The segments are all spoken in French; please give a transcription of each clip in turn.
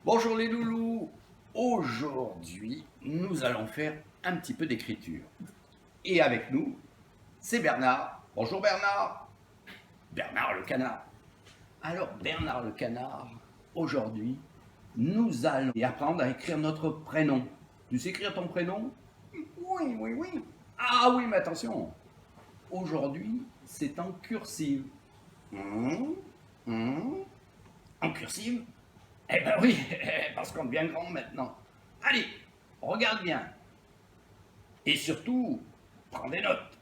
Bonjour les loulous. Aujourd'hui, nous allons faire un petit peu d'écriture. Et avec nous, c'est Bernard. Bonjour Bernard. Bernard le canard. Alors Bernard le canard, aujourd'hui, nous allons apprendre à écrire notre prénom. Tu sais écrire ton prénom? Oui, oui, oui. Ah oui, mais attention. Aujourd'hui, c'est en cursive. Hum, hum. En cursive? Eh ben oui, parce qu'on devient grand maintenant. Allez, regarde bien. Et surtout, prends des notes.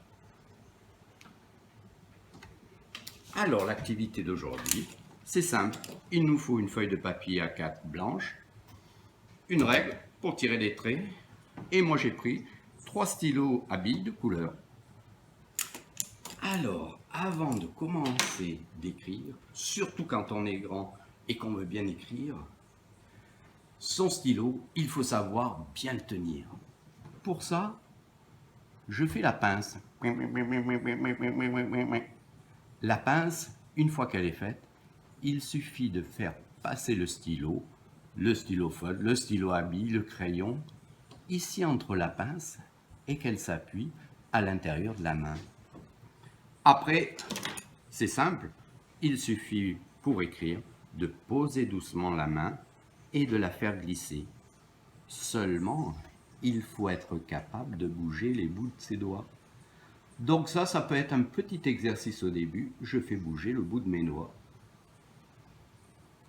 Alors, l'activité d'aujourd'hui, c'est simple. Il nous faut une feuille de papier A4 blanche, une règle pour tirer des traits, et moi j'ai pris 3 stylos à billes de couleur. Alors, avant de commencer d'écrire, surtout quand on est grand et qu'on veut bien écrire, son stylo, il faut savoir bien le tenir. Pour ça, je fais la pince. La pince, une fois qu'elle est faite, il suffit de faire passer le stylo feuille, le stylo à billes, le crayon, ici entre la pince et qu'elle s'appuie à l'intérieur de la main. Après, c'est simple, il suffit pour écrire de poser doucement la main et de la faire glisser. Seulement, il faut être capable de bouger les bouts de ses doigts. Donc ça peut être un petit exercice au début. Je fais bouger le bout de mes doigts.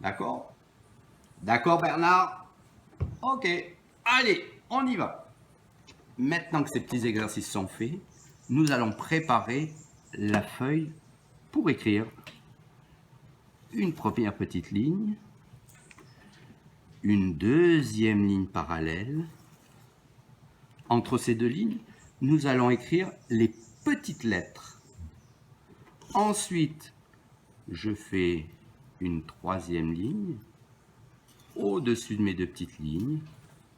D'accord? D'accord Bernard? Ok. Allez, on y va. Maintenant que ces petits exercices sont faits, nous allons préparer la feuille pour écrire une première petite ligne, une deuxième ligne parallèle. Entre ces deux lignes, nous allons écrire les petites lettres. Ensuite, je fais une troisième ligne au-dessus de mes deux petites lignes,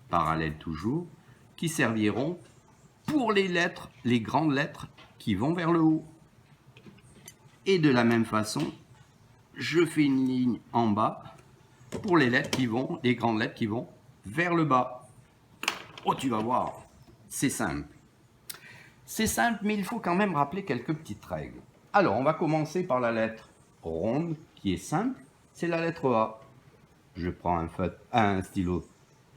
parallèles toujours, qui serviront pour les lettres, les grandes lettres qui vont vers le haut. Et de la même façon, je fais une ligne en bas pour les lettres qui vont, les grandes lettres qui vont vers le bas. Oh, tu vas voir, c'est simple. C'est simple, mais il faut quand même rappeler quelques petites règles. Alors, on va commencer par la lettre ronde, qui est simple, c'est la lettre A. Je prends un stylo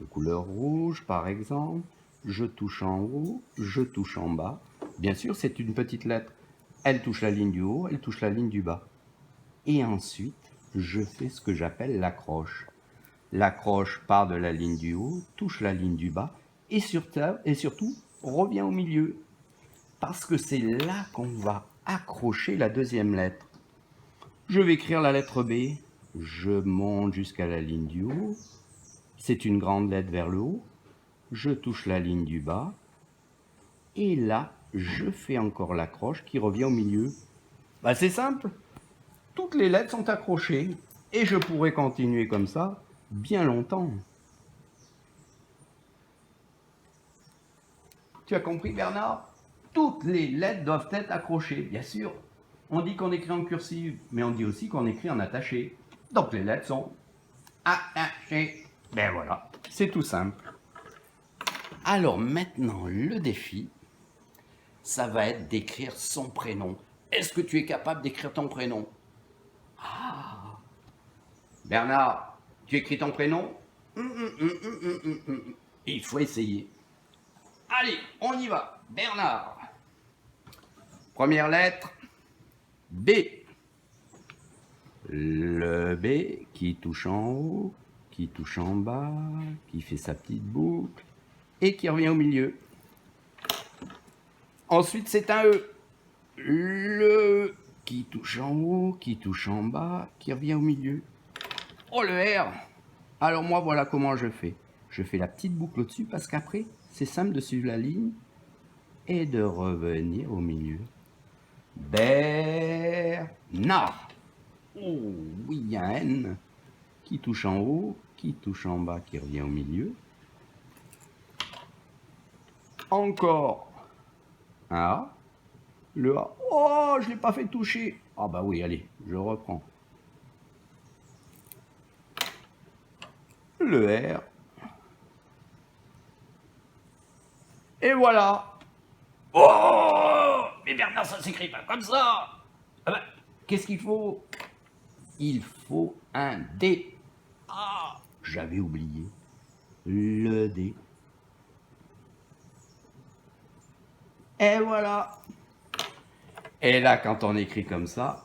de couleur rouge, par exemple. Je touche en haut, je touche en bas. Bien sûr, c'est une petite lettre. Elle touche la ligne du haut, elle touche la ligne du bas. Et ensuite, je fais ce que j'appelle l'accroche. L'accroche part de la ligne du haut, touche la ligne du bas, et surtout revient au milieu. Parce que c'est là qu'on va accrocher la deuxième lettre. Je vais écrire la lettre B. Je monte jusqu'à la ligne du haut. C'est une grande lettre vers le haut. Je touche la ligne du bas. Et là, je fais encore l'accroche qui revient au milieu. Bah, c'est simple. Toutes les lettres sont accrochées. Et je pourrais continuer comme ça bien longtemps. Tu as compris, Bernard? Toutes les lettres doivent être accrochées, bien sûr. On dit qu'on écrit en cursive, mais on dit aussi qu'on écrit en attaché. Donc les lettres sont attachées. Ben voilà, c'est tout simple. Alors maintenant, le défi, ça va être d'écrire son prénom. Est-ce que tu es capable d'écrire ton prénom? Ah, Bernard, tu écris ton prénom? Il faut essayer. Allez, on y va. Bernard. Première lettre, B. Le B qui touche en haut, qui touche en bas, qui fait sa petite boucle et qui revient au milieu. Ensuite, c'est un E. Le qui touche en haut, qui touche en bas, qui revient au milieu. Oh, le R. Alors moi, voilà comment je fais. Je fais la petite boucle au-dessus parce qu'après, c'est simple de suivre la ligne et de revenir au milieu. Bernard. Oh, oui, il y a un N qui touche en haut, qui touche en bas, qui revient au milieu. Encore un A. Le A. Oh, je ne l'ai pas fait toucher. Ah bah oui, allez, je reprends. le R. Et voilà. Oh! Mais Bernard, ça s'écrit pas comme ça! Ah bah, Qu'est-ce qu'il faut? Il faut un D. ah! J'avais oublié. Le D. Et voilà. Et là, quand on écrit comme ça,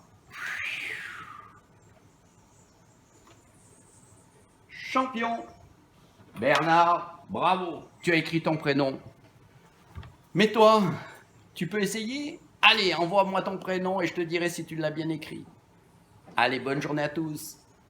champion. Bernard, bravo, tu as écrit ton prénom. Mais toi, tu peux essayer? Allez, envoie-moi ton prénom et je te dirai si tu l'as bien écrit. Allez, bonne journée à tous.